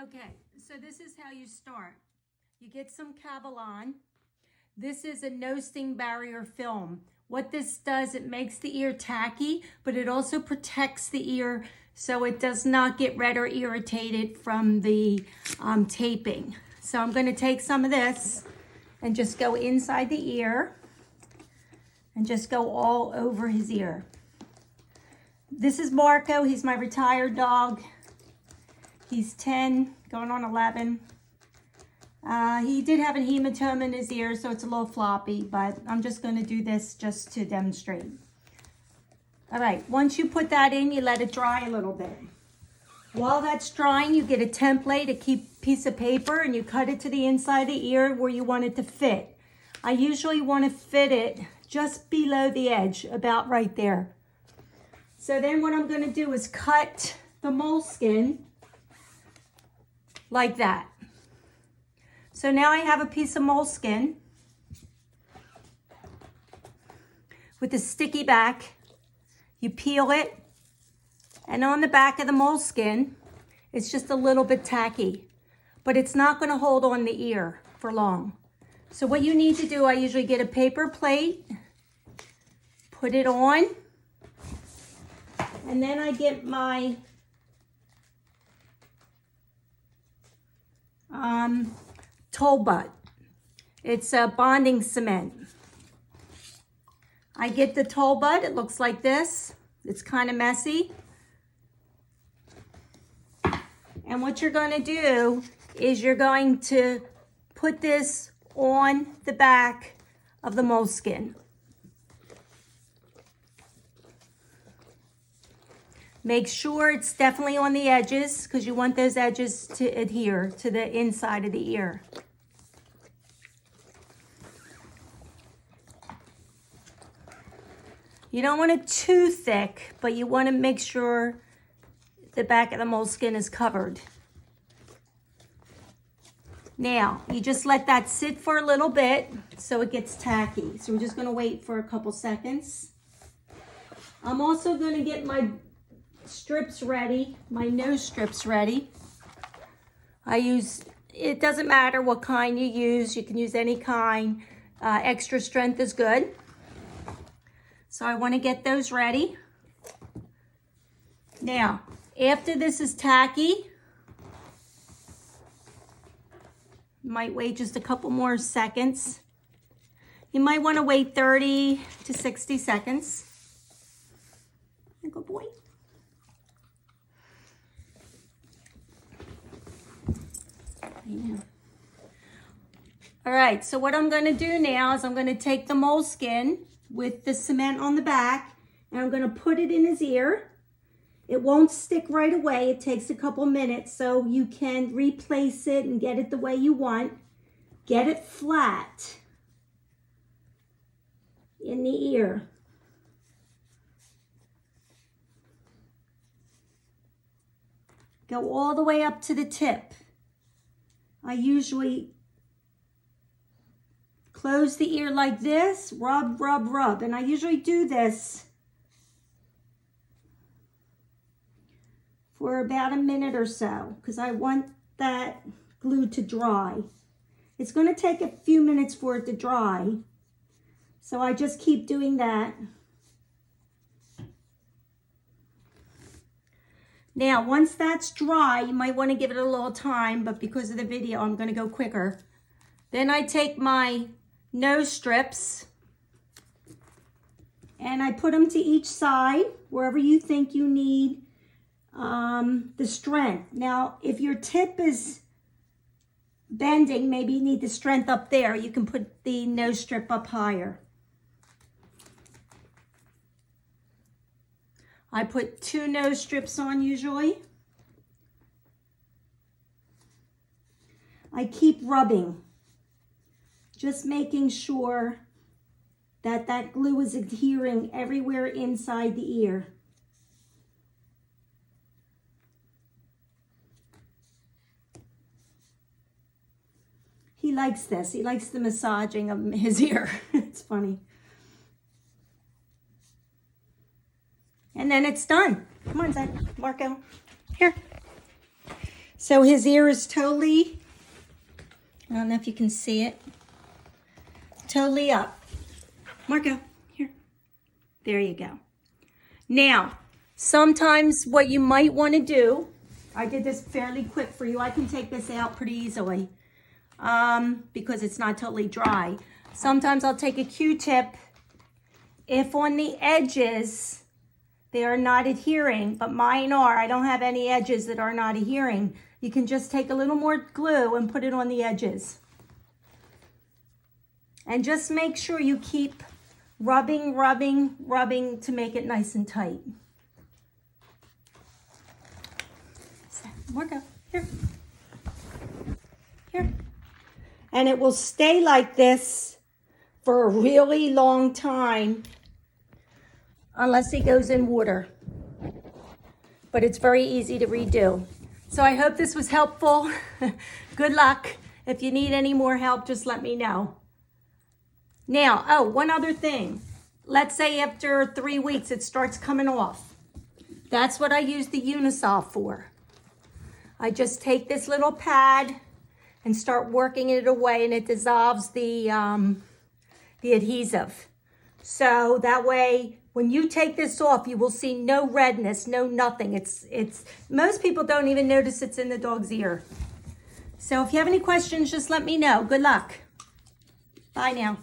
Okay, so this is how you start. You get some Cavalon. This is a no sting barrier film. What this does, it makes the ear tacky, but it also protects the ear so it does not get red or irritated from the taping. So I'm going to take some of this and just go inside the ear and just go all over his ear. This is Marco. He's my retired dog. He's 10, going on 11. He did have a hematoma in his ear, so it's a little floppy, but I'm just going to do this just to demonstrate. All right, once you put that in, you let it dry a little bit. While that's drying, you get a template, a piece of paper, and you cut it to the inside of the ear where you want it to fit. I usually want to fit it just below the edge, about right there. So then what I'm going to do is cut the moleskin like that. So now I have a piece of moleskin with a sticky back. You peel it, and on the back of the moleskin, it's just a little bit tacky, but it's not going to hold on the ear for long. So what you need to do, I usually get a paper plate, put it on, and then I get my toll butt. It's a bonding cement. I get the toll butt. It looks like this. It's kind of messy. And what you're going to do is you're going to put this on the back of the moleskin. Make sure it's definitely on the edges because you want those edges to adhere to the inside of the ear. You don't want it too thick, but you want to make sure the back of the moleskin is covered. Now, you just let that sit for a little bit so it gets tacky. So we're just going to wait for a couple seconds. I'm also going to get my strips ready, my nose strips ready. It doesn't matter what kind you use. You can use any kind. Extra strength is good. So I want to get those ready. Now, after this is tacky, you might wait just a couple more seconds. You might want to wait 30 to 60 seconds. Good boy. All right, so what I'm going to do now is I'm going to take the moleskin with the cement on the back, and I'm going to put it in his ear. It won't stick right away. It takes a couple minutes, so you can replace it and get it the way you want. Get it flat in the ear. Go all the way up to the tip. I usually close the ear like this, rub, rub, rub. And I usually do this for about a minute or so because I want that glue to dry. It's going to take a few minutes for it to dry. So I just keep doing that. Now, once that's dry, you might want to give it a little time, but because of the video, I'm going to go quicker. Then I take my nose strips and I put them to each side, wherever you think you need the strength. Now, if your tip is bending, maybe you need the strength up there. You can put the nose strip up higher. I put 2 nose strips on usually. I keep rubbing, just making sure that that glue is adhering everywhere inside the ear. He likes this. He likes the massaging of his ear. It's funny. And then it's done. Come on, Zach. Marco. Here. So his ear is totally, I don't know if you can see it, totally up. Marco, here. There you go. Now, sometimes what you might want to do, I did this fairly quick for you. I can take this out pretty easily because it's not totally dry. Sometimes I'll take a Q-tip. If on the edges they are not adhering, but mine are, I don't have any edges that are not adhering, you can just take a little more glue and put it on the edges. And just make sure you keep rubbing, rubbing, rubbing to make it nice and tight. Marco, here. Here. And it will stay like this for a really long time unless he goes in water. But it's very easy to redo. So I hope this was helpful. Good luck. If you need any more help, just let me know. Now, oh, one other thing. Let's say after 3 weeks it starts coming off. That's what I use the Unisol for. I just take this little pad and start working it away, and it dissolves the adhesive. So that way, when you take this off, you will see no redness, no nothing. It's most people don't even notice it's in the dog's ear. So if you have any questions, just let me know. Good luck. Bye now.